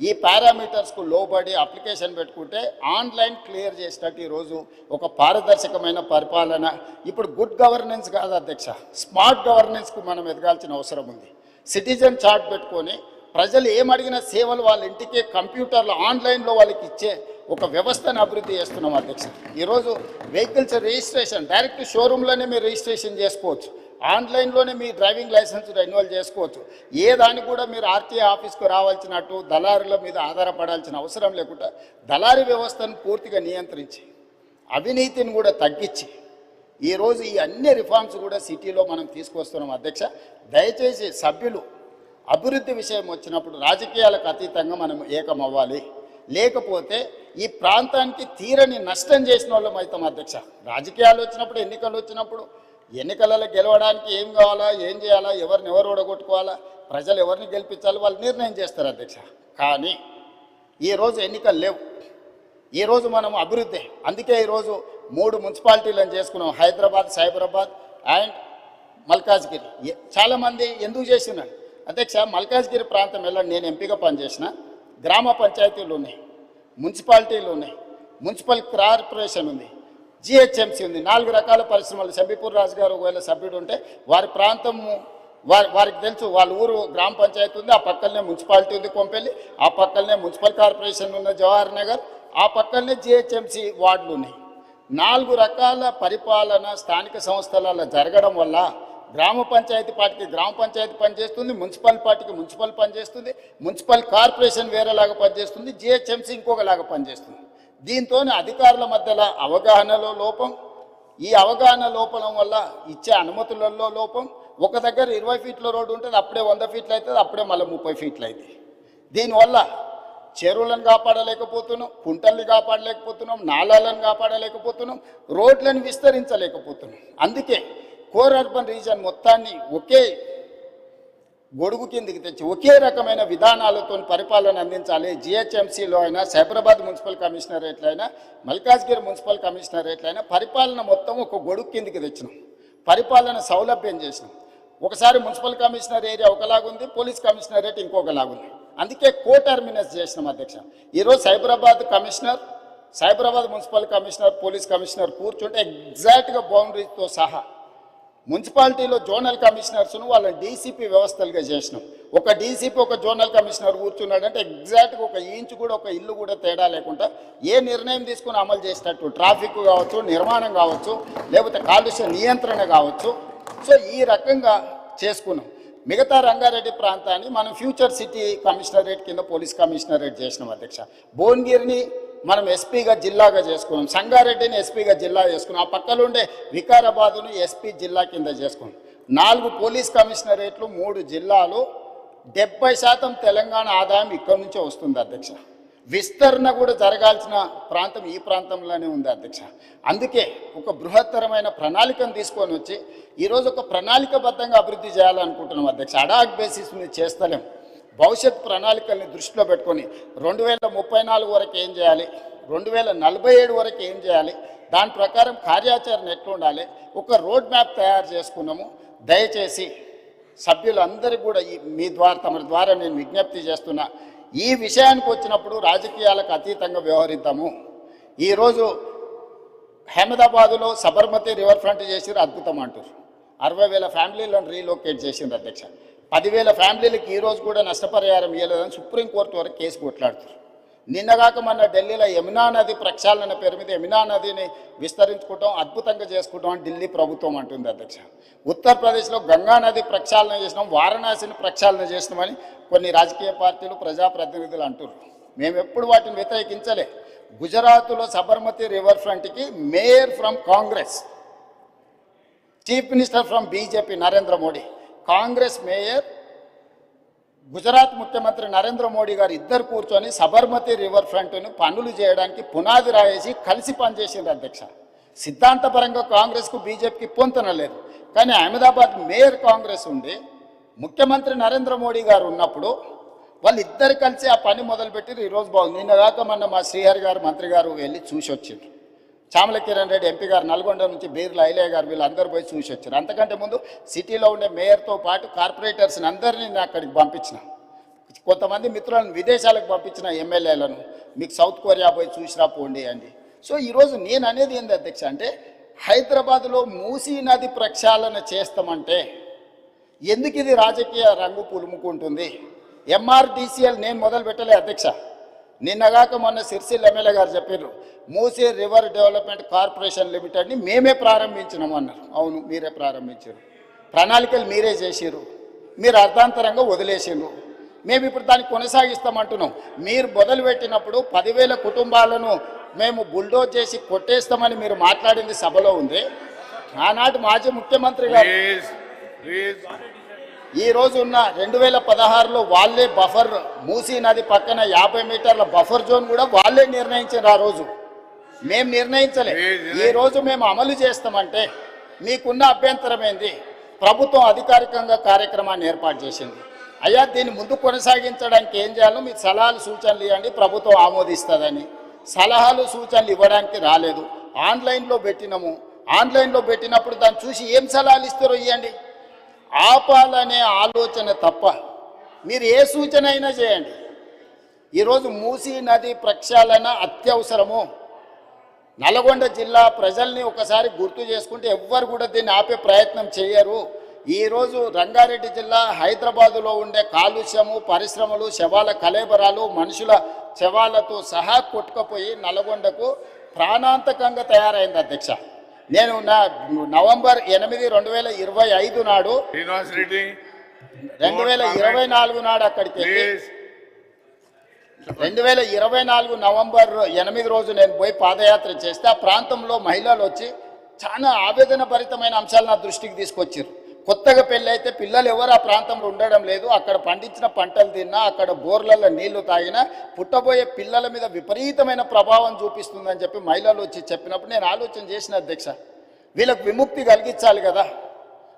ఈ పారామీటర్స్కు లోబడి అప్లికేషన్ పెట్టుకుంటే ఆన్లైన్ క్లియర్ చేసినట్టు ఈరోజు ఒక పారదర్శకమైన పరిపాలన. ఇప్పుడు గుడ్ గవర్నెన్స్ కాదు అధ్యక్ష, స్మార్ట్ గవర్నెన్స్కు మనం ఎదగాల్సిన అవసరం ఉంది. సిటిజన్ చార్ట్ పెట్టుకొని ప్రజలు ఏమడిగిన సేవలు వాళ్ళ ఇంటికి కంప్యూటర్లో ఆన్లైన్లో వాళ్ళకి ఇచ్చే ఒక వ్యవస్థను అభివృద్ధి చేస్తున్నాం అధ్యక్ష. ఈరోజు వెహికల్స్ రిజిస్ట్రేషన్ డైరెక్ట్ షోరూంలోనే మీరు రిజిస్ట్రేషన్ చేసుకోవచ్చు. ఆన్లైన్లోనే మీ డ్రైవింగ్ లైసెన్స్ రెన్యువల్ చేసుకోవచ్చు. ఏ దానికి కూడా మీరు ఆర్టీఏ ఆఫీస్కు రావాల్సినట్టు దళారుల మీద ఆధారపడాల్సిన అవసరం లేకుండా దళారీ వ్యవస్థను పూర్తిగా నియంత్రించి అవినీతిని కూడా తగ్గించి ఈరోజు ఈ అన్ని రిఫార్మ్స్ కూడా సిటీలో మనం తీసుకొస్తున్నాం అధ్యక్ష. దయచేసి సభ్యులు అభివృద్ధి విషయం వచ్చినప్పుడు రాజకీయాలకు అతీతంగా మనం ఏకమవ్వాలి. లేకపోతే ఈ ప్రాంతానికి తీరని నష్టం చేసిన వాళ్ళం అవుతాం అధ్యక్ష. రాజకీయాలు వచ్చినప్పుడు, ఎన్నికలు వచ్చినప్పుడు ఎన్నికలలో గెలవడానికి ఏం కావాలా, ఏం చేయాలా, ఎవరిని ఎవరు ఓడగొట్టుకోవాలా, ప్రజలు ఎవరిని గెలిపించాలి వాళ్ళు నిర్ణయం చేస్తారు అధ్యక్ష. కానీ ఈరోజు ఎన్నికలు లేవు, ఈరోజు మనం అభివృద్ధి. అందుకే ఈరోజు 3 మున్సిపాలిటీలను చేసుకున్నాం, హైదరాబాద్, సైబరాబాద్ అండ్ మల్కాజ్గిరి. చాలామంది ఎందుకు చేసినాను అధ్యక్ష, మల్కాజ్గిరి ప్రాంతం వెళ్ళండి, నేను ఎంపీగా పనిచేసిన. గ్రామ పంచాయతీలు ఉన్నాయి, మున్సిపాలిటీలు ఉన్నాయి, మున్సిపల్ కార్పొరేషన్ ఉంది, జిహెచ్ఎంసీ ఉంది, 4 రకాల పరిశ్రమలు. శంబీపూర్ రాజు గారు ఒకవేళ సభ్యుడు ఉంటే వారి ప్రాంతము వారికి తెలుసు, వాళ్ళ ఊరు గ్రామ పంచాయతీ ఉంది, ఆ పక్కనే మున్సిపాలిటీ ఉంది కొంపెల్లి, ఆ పక్కనే మున్సిపల్ కార్పొరేషన్ ఉన్న జవహర్ నగర్, ఆ పక్కనే జిహెచ్ఎంసీ వార్డులు ఉన్నాయి. 4 రకాల పరిపాలన స్థానిక సంస్థలలో జరగడం వల్ల గ్రామ పంచాయతీ పార్టీకి గ్రామ పంచాయతీ పనిచేస్తుంది, మున్సిపల్ పార్టీకి మున్సిపల్ పనిచేస్తుంది, మున్సిపల్ కార్పొరేషన్ వేరేలాగా పనిచేస్తుంది, జిహెచ్ఎంసీ ఇంకొకలాగా పనిచేస్తుంది. దీంతో అధికారుల మధ్యలో అవగాహనలో లోపం, ఈ అవగాహన లోపం వల్ల ఇచ్చే అనుమతులలో లోపం. ఒక దగ్గర 20 ఫీట్ల రోడ్డు ఉంటుంది, అప్పుడే 100 ఫీట్లు అవుతుంది, అప్పుడే మళ్ళీ 30 ఫీట్లు అవుతుంది. దీనివల్ల చెరువులను కాపాడలేకపోతున్నాం, కుంటల్ని కాపాడలేకపోతున్నాం, నాలాలను కాపాడలేకపోతున్నాం, రోడ్లను విస్తరించలేకపోతున్నాం. అందుకే కోర్ అర్బన్ రీజన్ మొత్తాన్ని ఒకే గొడుగు కిందికి తెచ్చి ఒకే రకమైన విధానాలతో పరిపాలన అందించాలి. జిహెచ్ఎంసీలో అయినా, సైబరాబాద్ మున్సిపల్ కమిషనరేట్లో అయినా, మల్కాజ్గిరి మున్సిపల్ కమిషనరేట్లో అయినా పరిపాలన మొత్తం ఒక గొడుగు కిందికి తెచ్చినాం, పరిపాలన సౌలభ్యం చేసినాం. ఒకసారి మున్సిపల్ కమిషనర్ ఏరియా ఒకలాగుంది, పోలీస్ కమిషనరేట్ ఇంకొకలాగుంది. అందుకే కోటర్మినస్ చేసినాం అధ్యక్ష. ఈరోజు Cyberabad commissioner, Cyberabad municipal commissioner, police commissioner కూర్చుంటే ఎగ్జాక్ట్గా బౌండరీతో సహా మున్సిపాలిటీలో జోనల్ కమిషనర్స్ను వాళ్ళని డీసీపీ వ్యవస్థలుగా చేసినాం. ఒక డీసీపీ ఒక జోనల్ కమిషనర్ కూర్చున్నాడంటే ఎగ్జాక్ట్గా ఒక ఇంచు కూడా, ఒక ఇల్లు కూడా తేడా లేకుండా ఏ నిర్ణయం తీసుకుని అమలు చేసేటట్టు, ట్రాఫిక్ కావచ్చు, నిర్మాణం కావచ్చు, లేకపోతే కాలుష్య నియంత్రణ కావచ్చు. సో ఈ రకంగా చేసుకున్నాం. మిగతా రంగారెడ్డి ప్రాంతాన్ని మనం ఫ్యూచర్ సిటీ కమిషనరేట్ కింద పోలీస్ కమిషనరేట్ చేసినాం అధ్యక్ష. భువనగిరిని మనం ఎస్పీగా జిల్లాగా చేసుకున్నాం, సంగారెడ్డిని ఎస్పీగా జిల్లా చేసుకున్నాం, ఆ పక్కన ఉండే వికారాబాదును ఎస్పీ జిల్లా కింద చేసుకున్నాం. 4 పోలీస్ కమిషనరేట్లు, 3 జిల్లాలు, 70% తెలంగాణ ఆదాయం ఇక్కడి నుంచే వస్తుంది అధ్యక్ష. విస్తరణ కూడా జరగాల్సిన ప్రాంతం ఈ ప్రాంతంలోనే ఉంది అధ్యక్ష. అందుకే ఒక బృహత్తరమైన ప్రణాళికను తీసుకొని వచ్చి ఈరోజు ఒక ప్రణాళికబద్ధంగా అభివృద్ధి చేయాలనుకుంటున్నాం అధ్యక్ష. అడాక్ బేసిస్ మీద చేస్తలేం. భవిష్యత్ ప్రణాళికల్ని దృష్టిలో పెట్టుకొని 2034 వరకు ఏం చేయాలి, 2047 వరకు ఏం చేయాలి, దాని ప్రకారం కార్యాచరణ ఎట్లుండాలి, ఒక రోడ్ మ్యాప్ తయారు చేసుకున్నాము. దయచేసి సభ్యులందరికీ కూడా మీ ద్వారా, తమ ద్వారా నేను విజ్ఞప్తి చేస్తున్నా, ఈ విషయానికి వచ్చినప్పుడు రాజకీయాలకు అతీతంగా వ్యవహరిద్దాము. ఈరోజు అహ్మదాబాదులో సబర్మతి రివర్ ఫ్రంట్ చేసిరు, అద్భుతం అంటారు. 60,000 ఫ్యామిలీలను రీలొకేట్ చేసింది అధ్యక్ష. 10,000 ఫ్యామిలీలకు ఈరోజు కూడా నష్టపరిహారం ఇవ్వలేదని సుప్రీంకోర్టు వరకు కేసు కొట్లాడుతారు. నిన్నగాక మన ఢిల్లీలో యమునా నది ప్రక్షాళన పేరు మీద యమునా నదిని విస్తరించుకుంటాం, అద్భుతంగా చేసుకుంటాం అని ఢిల్లీ ప్రభుత్వం అంటుంది అధ్యక్ష. ఉత్తరప్రదేశ్లో గంగా నది ప్రక్షాళన చేసినాం, వారణాసిని ప్రక్షాళన చేసినామని కొన్ని రాజకీయ పార్టీలు, ప్రజాప్రతినిధులు అంటున్నారు. మేము ఎప్పుడు వాటిని వ్యతిరేకించలే. గుజరాత్లో సబర్మతి రివర్ ఫ్రంట్కి mayor from Congress, chief minister from BJP Narendra Modi, Congress mayor, Gujarat ముఖ్యమంత్రి నరేంద్ర మోడీ గారు ఇద్దరు కూర్చొని సబర్మతి రివర్ ఫ్రంట్ను పనులు చేయడానికి పునాది రాయేసి కలిసి పనిచేసింది అధ్యక్ష. సిద్ధాంతపరంగా కాంగ్రెస్కు బీజేపీకి పొంతన లేదు, కానీ అహ్మదాబాద్ మేయర్ కాంగ్రెస్ ఉండి ముఖ్యమంత్రి నరేంద్ర మోడీ గారు ఉన్నప్పుడు వాళ్ళిద్దరు కలిసి ఆ పని మొదలుపెట్టి ఈరోజు బాగుంది. నిన్నగాక మొన్న మా శ్రీహరి గారు మంత్రి గారు వెళ్ళి చూసి వచ్చిండ్రు. చామల కిరణ్ రెడ్డి ఎంపీ గారు నల్గొండ నుంచి, బీర్ల ఐలయ్య గారు, వీళ్ళందరూ పోయి చూసి వచ్చారు. అంతకంటే ముందు సిటీలో ఉండే మేయర్తో పాటు కార్పొరేటర్స్ని అందరినీ నేను అక్కడికి పంపించిన, కొంతమంది మిత్రులను విదేశాలకు పంపించిన, ఎమ్మెల్యేలను, మీకు సౌత్ కొరియా పోయి చూసిరా పోండి అండి. సో ఈరోజు నేను అనేది ఏంది అధ్యక్ష అంటే, హైదరాబాద్లో మూసీ నది ప్రక్షాళన చేస్తామంటే ఎందుకు ఇది రాజకీయ రంగు పులుముకుంటుంది? ఎంఆర్డీసీఎల్ నేను మొదలు పెట్టలే అధ్యక్ష. నిన్నగాక మొన్న సిరిసిల్ల ఎమ్మెల్యే గారు చెప్పారు, మూసీ రివర్ డెవలప్మెంట్ కార్పొరేషన్ లిమిటెడ్ని మేమే ప్రారంభించినామన్నారు. అవును, మీరే ప్రారంభించారు. ప్రణాళికలు మీరే చేసిర్రు, మీరు అర్థాంతరంగా వదిలేసిండ్రు. మేము ఇప్పుడు దాన్ని కొనసాగిస్తామంటున్నాం. మీరు మొదలుపెట్టినప్పుడు 10,000 కుటుంబాలను మేము బుల్డోజ్ చేసి కొట్టేస్తామని మీరు మాట్లాడింది సభలో ఉంది. ఆనాటి మాజీ ముఖ్యమంత్రి గారు ఈ రోజు ఉన్న 2016లో వాళ్ళే బఫర్, మూసీ నది పక్కన 50 మీటర్ల బఫర్ జోన్ కూడా వాళ్ళే నిర్ణయించారు. ఆ రోజు మేము నిర్ణయించలే. ఈ రోజు మేము అమలు చేస్తామంటే మీకున్న అభ్యంతరం ఏంది? ప్రభుత్వం అధికారికంగా కార్యక్రమాన్ని ఏర్పాటు చేసింది. అయ్యా, దీన్ని ముందు కొనసాగించడానికి ఏం చేయాలో మీరు సలహాలు సూచనలు ఇవ్వండి, ప్రభుత్వం ఆమోదిస్తుందని. సలహాలు సూచనలు ఇవ్వడానికి రాలేదు. ఆన్లైన్లో పెట్టినాము. ఆన్లైన్లో పెట్టినప్పుడు దాన్ని చూసి ఏం సలహాలు ఇస్తారో ఇవ్వండి. ఆపాలనే ఆలోచన తప్ప మీరు ఏ సూచన అయినా చేయండి. ఈరోజు మూసీ నది ప్రక్షాళన అత్యవసరము. నల్గొండ జిల్లా ప్రజల్ని ఒకసారి గుర్తు చేసుకుంటే ఎవ్వరు కూడా దీన్ని ఆపే ప్రయత్నం చేయరు. ఈరోజు రంగారెడ్డి జిల్లా హైదరాబాదులో ఉండే కాలుష్యము, పరిశ్రమలు, శవాల కలేబరాలు, మనుషుల శవాలతో సహా కొట్టుకుపోయి నల్గొండకు ప్రాణాంతకంగా తయారైంది అధ్యక్ష. నేను నవంబర్ 8, 2025 నాడు 2024 నాడు అక్కడికి వెళ్ళి 2024 నవంబర్ 8 రోజు నేను పోయి పాదయాత్ర చేస్తే ఆ ప్రాంతంలో మహిళలు వచ్చి చాలా ఆవేదన భరితమైన అంశాలు నా దృష్టికి తీసుకొచ్చారు. కొత్తగా పెళ్ళి అయితే పిల్లలు ఎవరు ఆ ప్రాంతంలో ఉండడం లేదు. అక్కడ పండించిన పంటలు తిన్నా, అక్కడ బోర్లలో నీళ్లు తాగినా పుట్టబోయే పిల్లల మీద విపరీతమైన ప్రభావం చూపిస్తుందని చెప్పి మహిళలు వచ్చి చెప్పినప్పుడు నేను ఆలోచన చేసిన అధ్యక్ష, వీళ్ళకు విముక్తి కలిగించాలి కదా,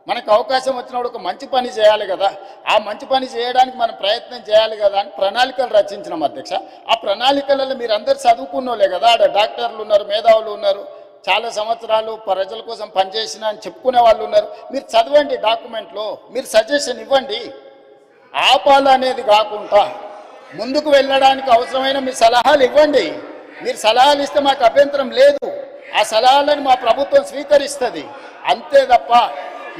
మనకు అవకాశం వచ్చినప్పుడు ఒక మంచి పని చేయాలి కదా, ఆ మంచి పని చేయడానికి మనం ప్రయత్నం చేయాలి కదా అని ప్రణాళికలు రచించినాం అధ్యక్ష. ఆ ప్రణాళికలలో మీరు అందరు చదువుకున్నోలే కదా, ఆడ డాక్టర్లు ఉన్నారు, మేధావులు ఉన్నారు, చాలా సంవత్సరాలు ప్రజల కోసం పనిచేసిన అని చెప్పుకునే వాళ్ళు ఉన్నారు. మీరు చదవండి, డాక్యుమెంట్లో మీరు సజెషన్ ఇవ్వండి. ఆపాలనేది కాకుండా ముందుకు వెళ్ళడానికి అవసరమైన మీ సలహాలు ఇవ్వండి. మీరు సలహాలు ఇస్తే మాకు అభ్యంతరం లేదు. ఆ సలహాలను మా ప్రభుత్వం స్వీకరిస్తుంది. అంతే తప్ప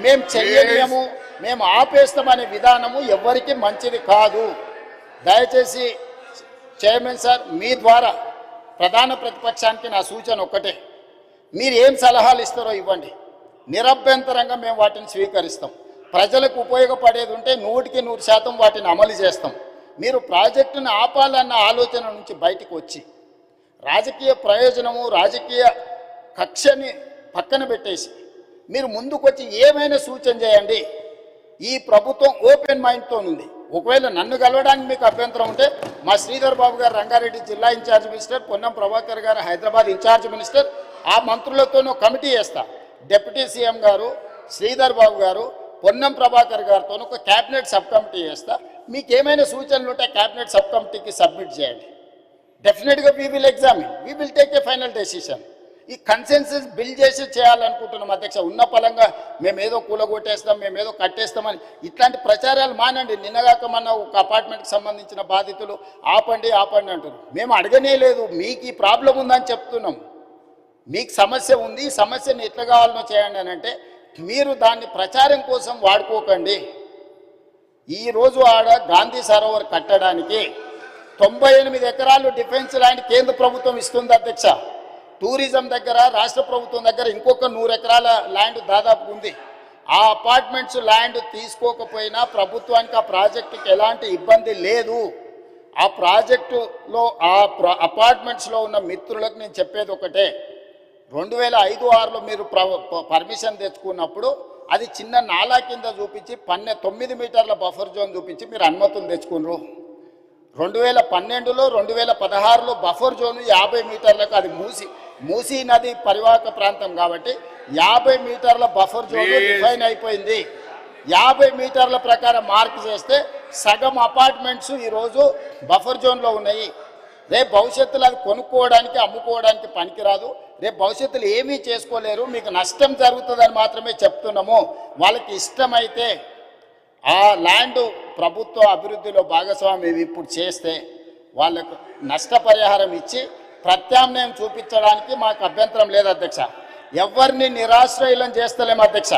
మేము చెయ్యలేము, మేము ఆపేస్తామనే విధానము ఎవరికి మంచిది కాదు. దయచేసి చైర్మన్ సార్, మీ ద్వారా ప్రధాన ప్రతిపక్షానికి నా సూచన ఒక్కటే, మీరు ఏం సలహాలు ఇస్తారో ఇవ్వండి. నిరభ్యంతరంగా మేము వాటిని స్వీకరిస్తాం. ప్రజలకు ఉపయోగపడేది ఉంటే 100% వాటిని అమలు చేస్తాం. మీరు ప్రాజెక్టును ఆపాలన్న ఆలోచన నుంచి బయటకు వచ్చి రాజకీయ ప్రయోజనము, రాజకీయ కక్షని పక్కన పెట్టేసి మీరు ముందుకు వచ్చి ఏమైనా సూచన చేయండి. ఈ ప్రభుత్వం ఓపెన్ మైండ్తో ఉంది. ఒకవేళ నన్ను కలవడానికి మీకు అభ్యంతరం ఉంటే మా శ్రీధర్ బాబు గారు రంగారెడ్డి జిల్లా ఇన్ఛార్జ్ మినిస్టర్, పొన్నం ప్రభాకర్ గారు హైదరాబాద్ ఇన్ఛార్జ్ మినిస్టర్, ఆ మంత్రులతోనూ కమిటీ చేస్తా. డిప్యూటీ సీఎం గారు, శ్రీధర్ బాబు గారు, పొన్నం ప్రభాకర్ గారితో ఒక క్యాబినెట్ సబ్ కమిటీ చేస్తా. మీకు ఏమైనా సూచనలు ఉంటే క్యాబినెట్ సబ్ కమిటీకి సబ్మిట్ చేయండి. డెఫినెట్గా we will examine, we will take a final decision. ఈ కన్సెన్సస్ బిల్డ్ చేసి చేయాలనుకుంటున్నాం అధ్యక్ష. ఉన్న పలంగా మేమేదో కూలగొట్టేస్తాం, మేమేదో కట్టేస్తామని ఇట్లాంటి ప్రచారాలు మానండి. నిన్నగాక మన ఒక అపార్ట్మెంట్కి సంబంధించిన బాధితులు ఆపండి ఆపండి అంటారు. మేము అడగనే లేదు, మీకు ఈ ప్రాబ్లం ఉందని చెప్తున్నాం. మీకు సమస్య ఉంది, ఈ సమస్యను ఎట్లా కావాలనో చేయండి అని అంటే మీరు దాన్ని ప్రచారం కోసం వాడుకోకండి. ఈరోజు ఆడ గాంధీ సరోవర్ కట్టడానికి 98 ఎకరాలు డిఫెన్స్ ల్యాండ్ కేంద్ర ప్రభుత్వం ఇస్తుంది అధ్యక్ష. టూరిజం దగ్గర రాష్ట్ర ప్రభుత్వం దగ్గర ఇంకొక 100 ఎకరాల ల్యాండ్ దాదాపు ఉంది. ఆ అపార్ట్మెంట్స్ ల్యాండ్ తీసుకోకపోయినా ప్రభుత్వానికి ఆ ప్రాజెక్టుకి ఎలాంటి ఇబ్బంది లేదు. ఆ ప్రాజెక్టులో అపార్ట్మెంట్స్లో ఉన్న మిత్రులకు నేను చెప్పేది ఒకటే, 2005-06లో మీరు పర్మిషన్ తెచ్చుకున్నప్పుడు అది చిన్న నాలా కింద చూపించి 9 మీటర్ల బఫర్ జోన్ చూపించి మీరు అనుమతులు తెచ్చుకున్నారు. 2012లో 2016లో బఫర్ జోను 50 మీటర్లకు, అది మూసీ నది పరివాహక ప్రాంతం కాబట్టి 50 మీటర్ల బఫర్ జోన్ డిఫైన్ అయిపోయింది. 50 మీటర్ల ప్రకారం మార్క్ చేస్తే సగం అపార్ట్మెంట్స్ ఈరోజు బఫర్ జోన్లో ఉన్నాయి. రేపు భవిష్యత్తులో అది కొనుక్కోవడానికి, అమ్ముకోవడానికి పనికిరాదు. రేపు భవిష్యత్తులో ఏమీ చేసుకోలేరు, మీకు నష్టం జరుగుతుందని మాత్రమే చెప్తున్నాము. వాళ్ళకి ఇష్టమైతే ఆ ల్యాండ్ ప్రభుత్వ అభివృద్ధిలో భాగస్వామ్యం ఇప్పుడు చేస్తే వాళ్ళకు నష్టపరిహారం ఇచ్చి ప్రత్యామ్నాయం చూపించడానికి మాకు అభ్యంతరం లేదు అధ్యక్ష. ఎవరిని నిరాశ్రయులను చేస్తలేము అధ్యక్ష.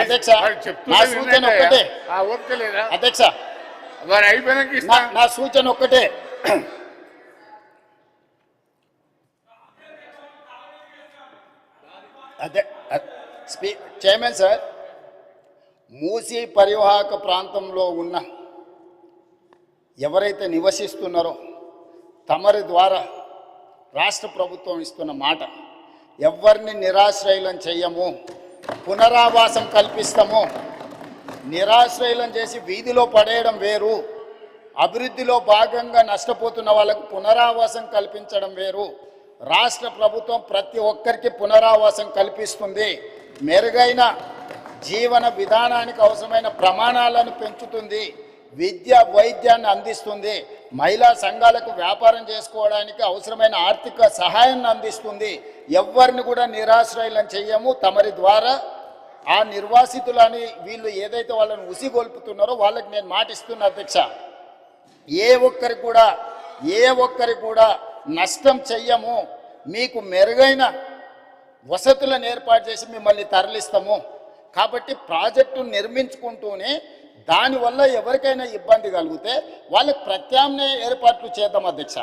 అధ్యక్ష నా సూచన ఒక్కటే అధ్యక్ష, నా సూచన ఒక్కటే, అదే చైర్మన్ సార్, మూసీ పరివాహక ప్రాంతంలో ఉన్న ఎవరైతే నివసిస్తున్నారో తమరి ద్వారా రాష్ట్ర ప్రభుత్వం ఇస్తున్న మాట, ఎవరిని నిరాశ్రయులను చెయ్యము, పునరావాసం కల్పిస్తాము. నిరాశ్రయులను చేసి వీధిలో పడేయడం వేరు, అభివృద్ధిలో భాగంగా నష్టపోతున్న వాళ్ళకు పునరావాసం కల్పించడం వేరు. రాష్ట్ర ప్రభుత్వం ప్రతి ఒక్కరికి పునరావాసం కల్పిస్తుంది, మెరుగైన జీవన విధానానికి అవసరమైన ప్రమాణాలను పెంచుతుంది, విద్య వైద్యాన్ని అందిస్తుంది, మహిళా సంఘాలకు వ్యాపారం చేసుకోవడానికి అవసరమైన ఆర్థిక సహాయాన్ని అందిస్తుంది. ఎవరిని కూడా నిరాశ్రయులను చెయ్యము. తమరి ద్వారా ఆ నిర్వాసితులని వీళ్ళు ఏదైతే వాళ్ళని ఉసిగొల్పుతున్నారో వాళ్ళకి నేను మాటిస్తున్నా అధ్యక్ష, ఏ ఒక్కరికి కూడా నష్టం చెయ్యము. మీకు మెరుగైన వసతులను ఏర్పాటు చేసి మిమ్మల్ని తరలిస్తాము. కాబట్టి ప్రాజెక్టు నిర్మించుకుంటూనే దానివల్ల ఎవరికైనా ఇబ్బంది కలిగితే వాళ్ళకి ప్రత్యామ్నాయ ఏర్పాట్లు చేద్దాం అధ్యక్ష.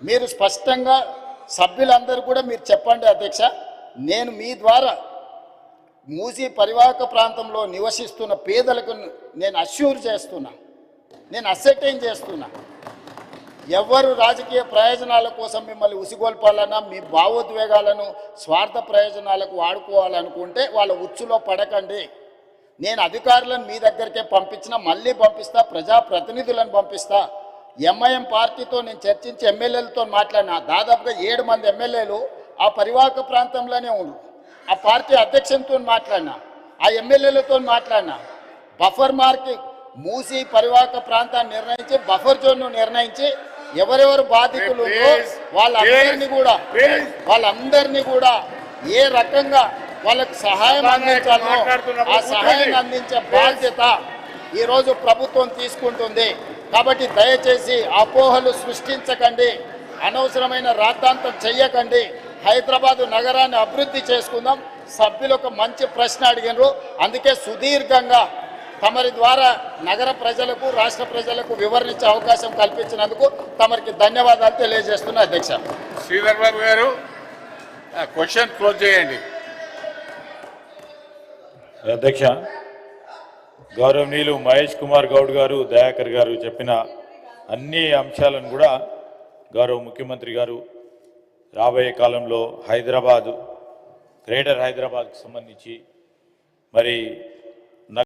మీరు స్పష్టంగా సభ్యులందరూ కూడా మీరు చెప్పండి అధ్యక్ష. నేను మీ ద్వారా మూసీ పరివాహక ప్రాంతంలో నివసిస్తున్న పేదలకు నేను అష్యూర్ చేస్తున్నా, నేను అసెర్టైన్ చేస్తున్నా, ఎవరు రాజకీయ ప్రయోజనాల కోసం మిమ్మల్ని ఉసిగొల్పాలన్నా మీ భావోద్వేగాలను స్వార్థ ప్రయోజనాలకు వాడుకోవాలనుకుంటే వాళ్ళ ఉచ్చులో పడకండి. నేను అధికారులను మీ దగ్గరికే పంపించినా, మళ్ళీ పంపిస్తా, ప్రజాప్రతినిధులను పంపిస్తా. ఎంఐఎం పార్టీతో నేను చర్చించి ఎమ్మెల్యేలతో మాట్లాడినా, దాదాపుగా 7 మంది ఎమ్మెల్యేలు ఆ పరివాహక ప్రాంతంలోనే ఉన్నారు. ఆ పార్టీ అధ్యక్షునితో మాట్లాడినా, ఆ ఎమ్మెల్యేలతో మాట్లాడినా, బఫర్ మార్కి మూసీ పరివాహక ప్రాంతాన్ని నిర్ణయించి బఫర్ జోన్ను నిర్ణయించి ఎవరెవరు బాధితులు వాళ్ళందరినీ కూడా ఏ రకంగా వాళ్ళకు సహాయం అందించాలో ఆ సహాయాన్ని అందించే బాధ్యత ఈరోజు ప్రభుత్వం తీసుకుంటుంది. కాబట్టి దయచేసి అపోహలు సృష్టించకండి, అనవసరమైన రాద్ధాంతం చెయ్యకండి. హైదరాబాదు నగరాన్ని అభివృద్ధి చేసుకుందాం. సభ్యులు ఒక మంచి ప్రశ్న అడిగినారు, అందుకే సుదీర్ఘంగా తమరి ద్వారా నగర ప్రజలకు రాష్ట్ర ప్రజలకు వివరించే అవకాశం కల్పించినందుకు తమరికి ధన్యవాదాలు తెలియజేస్తున్నా అధ్యక్ష. శ్రీధర్ బాబు గారు క్వశ్చన్ క్లోజ్ చేయండి. అధ్యక్ష, గౌరవనీయులు మహేష్ కుమార్ గౌడ్ గారు, దయాకర్ గారు చెప్పిన అన్ని అంశాలను కూడా గౌరవ ముఖ్యమంత్రి గారు రాబోయే కాలంలో గ్రేటర్ హైదరాబాద్కు సంబంధించి మరి